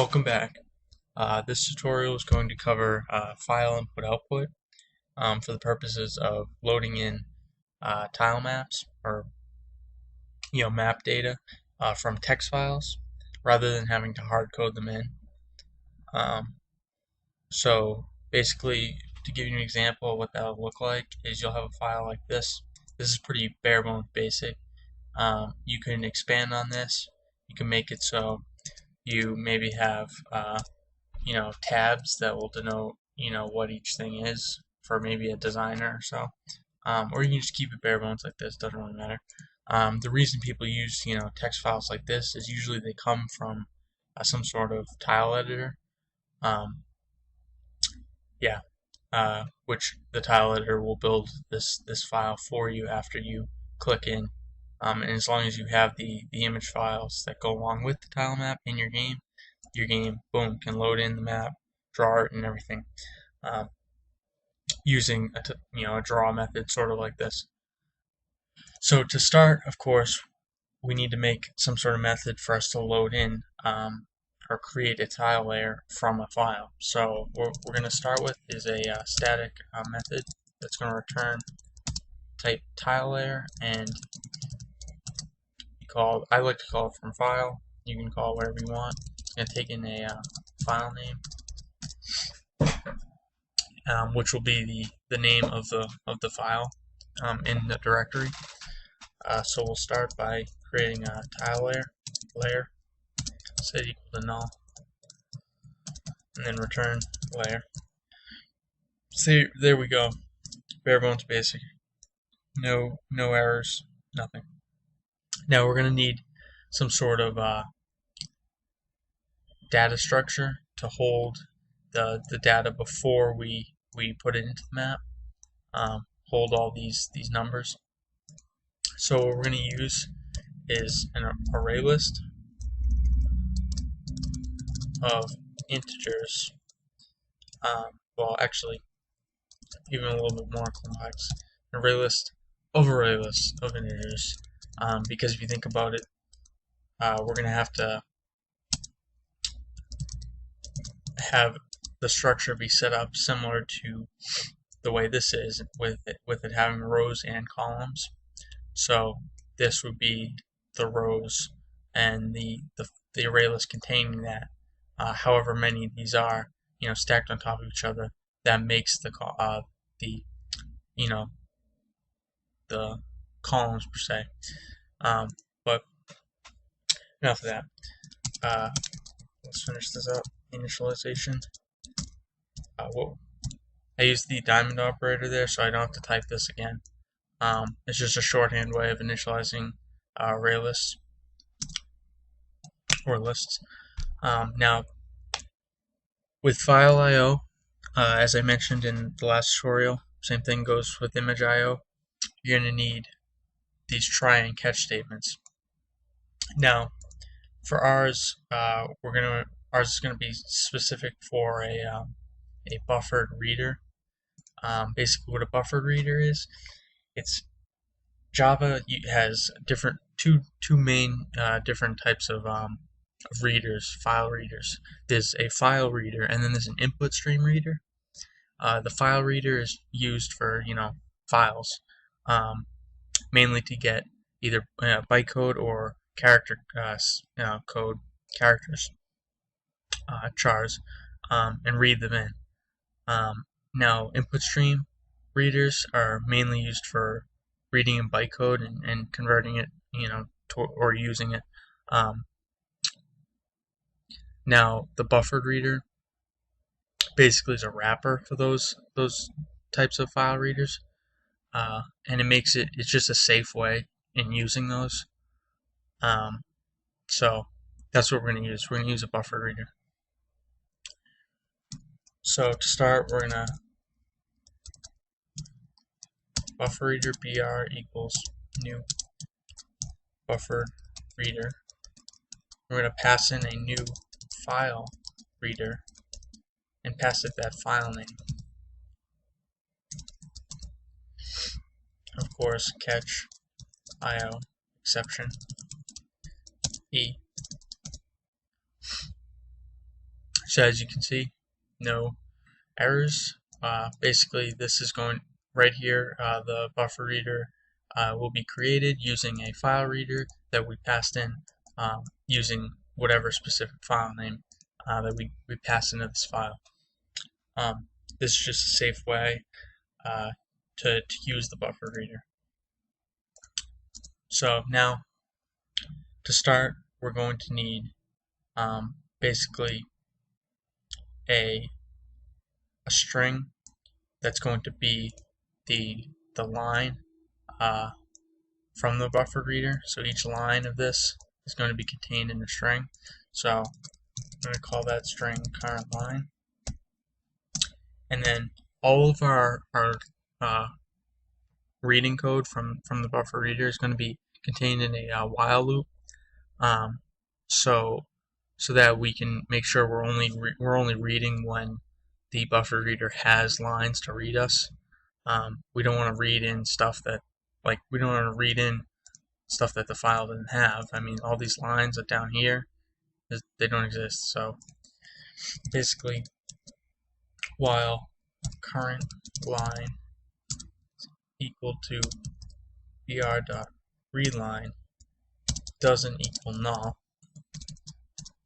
Welcome back. This tutorial is going to cover file input-output for the purposes of loading in tile maps or map data from text files rather than having to hard code them in. So basically, to give you an example of what that will look like is you'll have a file like this. This is pretty bare bones basic. You can expand on this. You can make it so you maybe have tabs that will denote what each thing is for maybe a designer or so, or you can just keep it bare bones like this. Doesn't really matter. The reason people use text files like this is usually they come from some sort of tile editor. Which the tile editor will build this file for you after you click in. And as long as you have the image files that go along with the tile map in your game, boom, can load in the map, draw it, and everything using a draw method, sort of like this. So to start, of course, we need to make some sort of method for us to load in or create a tile layer from a file. So what we're going to start with is a static method that's going to return type tile layer, and I like to call it from file. You can call it whatever you want. It's going to take in a file name, which will be the name of the file in the directory. So we'll start by creating a tile layer, set equal to null, and then return layer. See, there we go. Bare bones basic. No errors, nothing. Now we're going to need some sort of data structure to hold the data before we put it into the map. Hold all these numbers. So what we're going to use is an array list of integers. Well, actually, even a little bit more complex. An array list of integers. Because if you think about it, we're going to have the structure be set up similar to the way this is, with it having rows and columns. So this would be the rows and the array list containing that. However many these are, stacked on top of each other, that makes the columns per se. But enough of that. Let's finish this up. Initialization. I used the diamond operator there, so I don't have to type this again. It's just a shorthand way of initializing array lists or lists. Now, with file I/O, as I mentioned in the last tutorial, same thing goes with image I/O. You're going to need these try and catch statements. Now, for ours, ours is going to be specific for a buffered reader. Basically, what a buffered reader is, it's Java has two main different types of readers, file readers. There's a file reader, and then there's an input stream reader. The file reader is used for files, mainly to get either bytecode or character code, characters, chars, and read them in. Now, input stream readers are mainly used for reading in bytecode and converting it, or using it. Now, the buffered reader basically is a wrapper for those types of file readers, and it's just a safe way in using those. So that's what we're going to use. We're going to use a buffered reader. So to start, we're going to buffer reader br equals new buffered reader. We're going to pass in a new file reader and pass it that file name. Of course, catch IO exception E. So as you can see, no errors. Basically, this is going right here. The buffer reader will be created using a file reader that we passed in using whatever specific file name that we passed into this file. This is just a safe way to use the buffer reader. So now, to start, we're going to need basically a string that's going to be the line from the buffer reader. So each line of this is going to be contained in a string. So I'm going to call that string current line. And then all of our reading code from the buffer reader is going to be contained in a while loop. So that we can make sure we're only reading when the buffer reader has lines to read us. We don't want to read in stuff that the file doesn't have. I mean, all these lines that down here, they don't exist. So basically, while current line equal to br.readline doesn't equal null.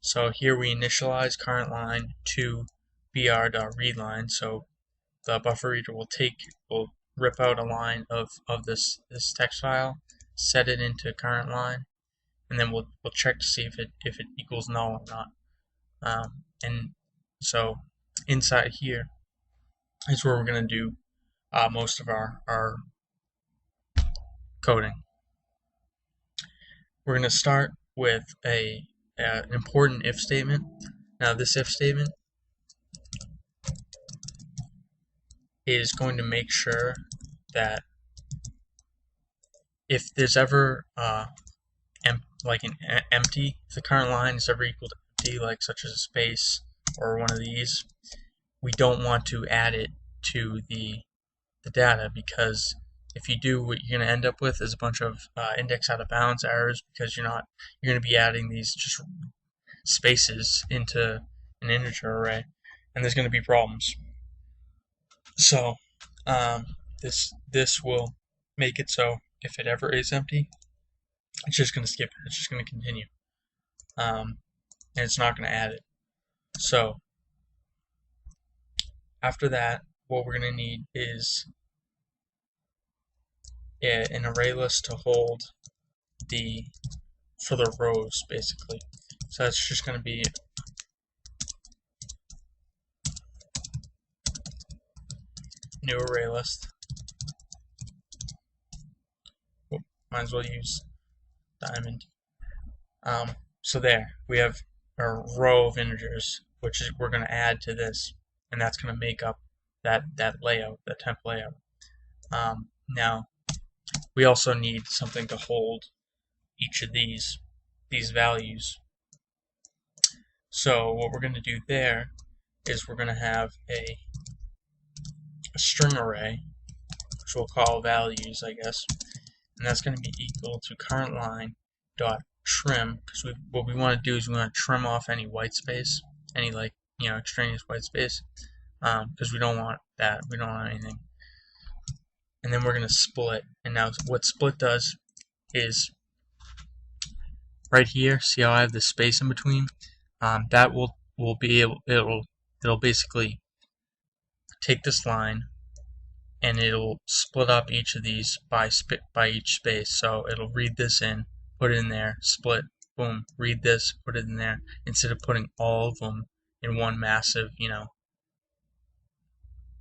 So here we initialize current line to br.readline. So the buffer reader will rip out a line of this text file, set it into current line, and then we'll check to see if it equals null or not. And so inside here is where we're going to do most of our coding. We're going to start with an important if statement. Now this if statement is going to make sure that if there's ever empty, if the current line is ever equal to empty, like such as a space or one of these, we don't want to add it to the data, because if you do, what you're going to end up with is a bunch of index out of bounds errors, because you're going to be adding these just spaces into an integer array, and there's going to be problems. So this will make it so if it ever is empty, it's just going to skip it. It's just going to continue, and it's not going to add it. So after that, what we're going to need is an array list to hold for the rows, basically. So that's just going to be new array list. Oh, might as well use diamond. So there we have a row of integers, which is we're going to add to this, and that's going to make up that layout, that temp layout. Now we also need something to hold each of these values. So what we're going to do there is we're going to have a string array, which we'll call values, I guess, and that's going to be equal to current line dot trim, because what we want to do is we want to trim off any white space, any extraneous white space, because we don't want that. We don't want anything. And then we're going to split. And now what split does is right here. See how I have the space in between? That will be able, it'll basically take this line and it'll split up each of these by each space. So it'll read this in, put it in there, split, boom, read this, put it in there, instead of putting all of them in one massive,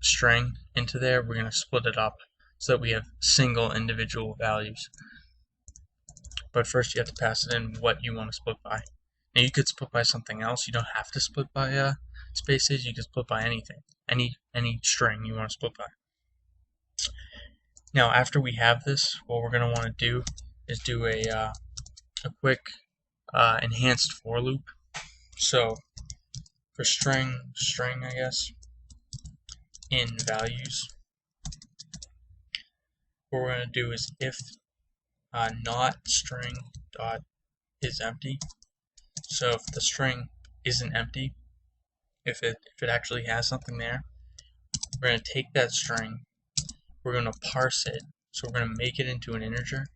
string into there. We're going to split it up so that we have single individual values. But first you have to pass it in what you want to split by. Now you could split by something else. You don't have to split by spaces. You can split by anything, any string you want to split by. Now after we have this, what we're going to want to do is do a quick enhanced for loop. So for string I guess, in values, what we're going to do is if not string dot is empty. So if the string isn't empty, if it actually has something there. We're going to take that string, we're going to parse it, so we're going to make it into an integer,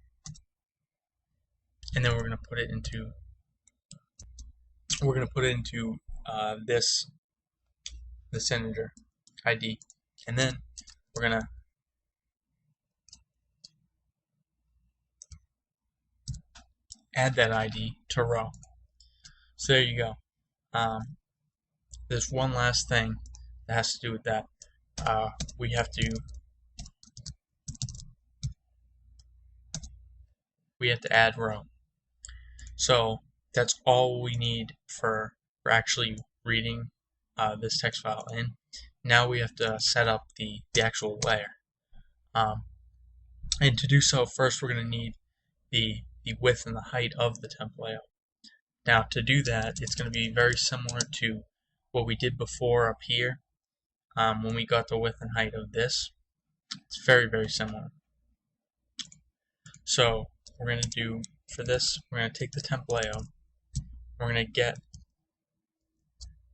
and then we're going to put it into this integer ID, and then we're going to add that ID to row. So there you go. There's one last thing that has to do with that. We have to add row. So that's all we need for actually reading this text file in. Now we have to set up the actual layer. And to do so, first we're going to need the width and the height of the temp layout. Now to do that, it's going to be very similar to what we did before up here when we got the width and height of this. It's very, very similar. So we're going to do, for this, we're going to take the temp layout, we're going to get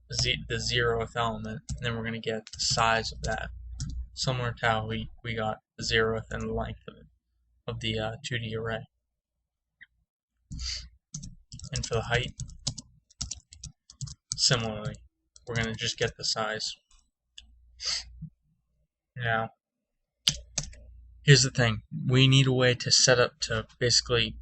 the 0th element, and then we're going to get the size of that, similar to how we got the 0th and the length of it, of the 2D array. And for the height, similarly, we're going to just get the size. Now, here's the thing. We need a way to set up to basically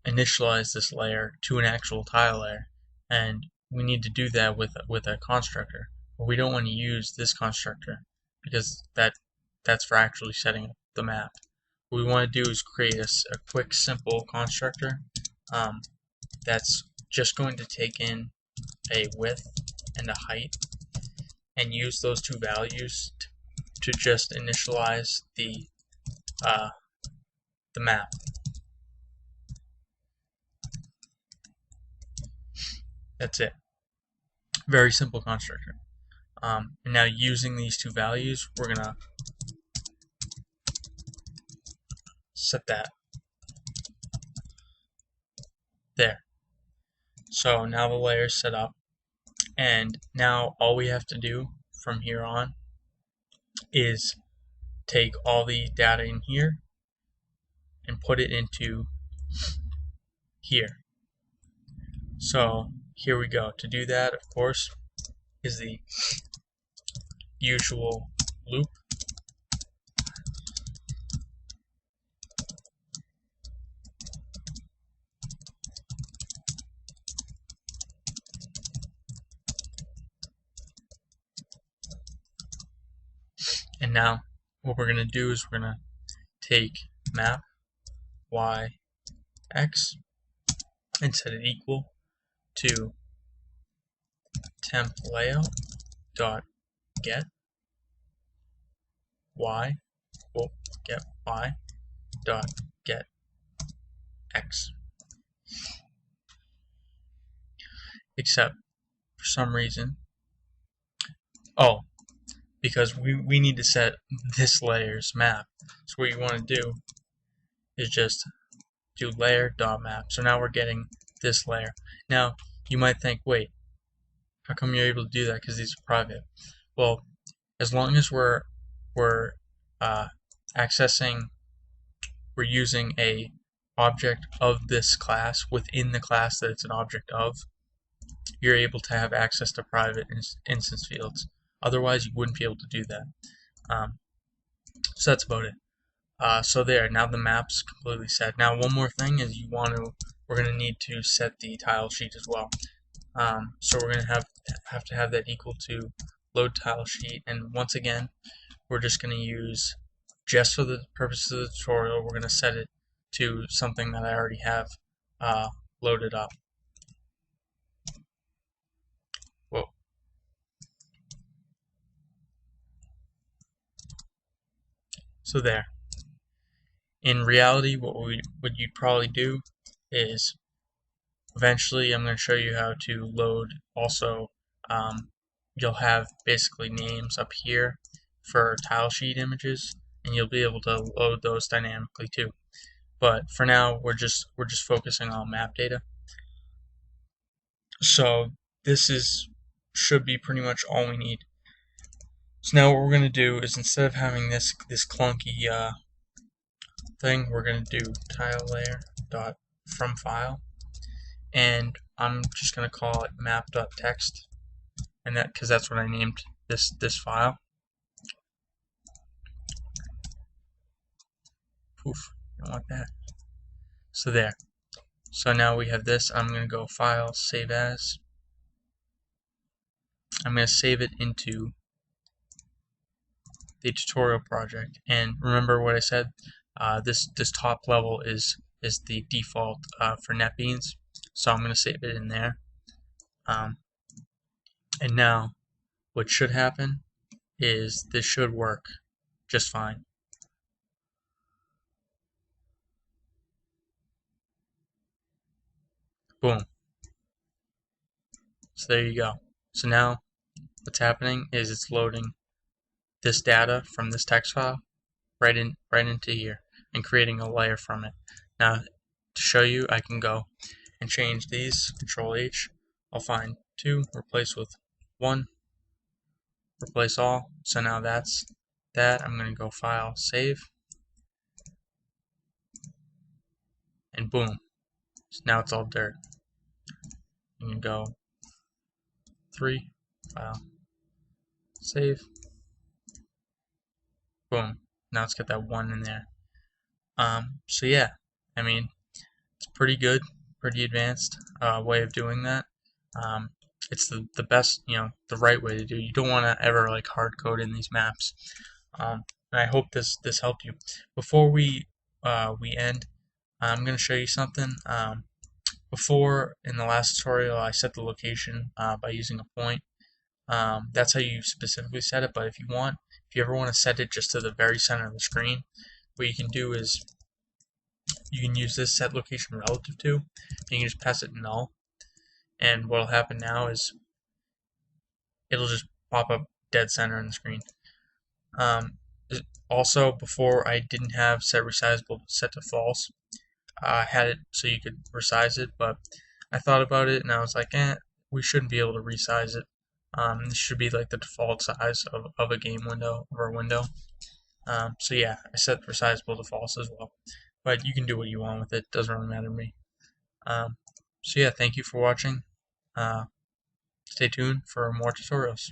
initialize this layer to an actual tile layer, and we need to do that with a constructor. But we don't want to use this constructor because that's for actually setting up the map. What we want to do is create a quick, simple constructor that's just going to take in a width and a height and use those two values to just initialize the map. That's it. Very simple constructor. And now using these two values, we're going to set that there. So now the layer is set up, and now all we have to do from here on is take all the data in here and put it into here. So here we go. To do that, of course, is the usual loop. And now what we're going to do is we're going to take map y x and set it equal to temp layout dot get y dot get x. Except for some reason, because we need to set this layer's map. So what you want to do is just do layer.map. So now we're getting this layer. Now you might think, wait, how come you're able to do that? Because these are private. Well, as long as we're using a object of this class within the class that it's an object of, you're able to have access to private instance fields. Otherwise, you wouldn't be able to do that. So that's about it. So there, now the map's completely set. Now one more thing is we're going to need to set the tile sheet as well. So we're going to have to have that equal to load tile sheet, and once again, we're just going to use, just for the purposes of the tutorial, we're going to set it to something that I already have loaded up. Whoa. So there. In reality, what you'd probably do is, eventually I'm going to show you how to load also, you'll have basically names up here for tile sheet images, and you'll be able to load those dynamically too. But for now, we're just focusing on map data. So this is should be pretty much all we need. So now what we're going to do is, instead of having this clunky thing, we're going to do tile layer dot from file, and I'm just going to call it map.text, and that because that's what I named this file. Poof, I don't want that. So there. So now we have this. I'm going to go File, Save As. I'm going to save it into the tutorial project. And remember what I said. This top level is the default for NetBeans. So I'm going to save it in there. And now what should happen is this should work just fine. Boom. So there you go. So now what's happening is it's loading this data from this text file right into here and creating a layer from it. Now to show you, I can go and change these. Control H. I'll find 2, replace with 1, replace all. So now that's that. I'm going to go File, Save, and boom. So now it's all dirt. You can go 3, File, Save, boom. Now it's got that 1 in there. So yeah, I mean, it's pretty good, pretty advanced way of doing that. It's the best, the right way to do. You don't want to ever like hard code in these maps. And I hope this helped you. Before we end, I'm going to show you something. Before, in the last tutorial, I set the location by using a point. That's how you specifically set it. But if you ever want to set it just to the very center of the screen, what you can do is you can use this set location relative to, and you can just pass it null. And what will happen now is it'll just pop up dead center on the screen. Also, before I didn't have set resizable set to false. I had it so you could resize it, but I thought about it and I was like, we shouldn't be able to resize it. This should be like the default size of a game window or a window. So yeah, I set resizable to false as well. But you can do what you want with it. Doesn't really matter to me. So yeah, thank you for watching. Stay tuned for more tutorials.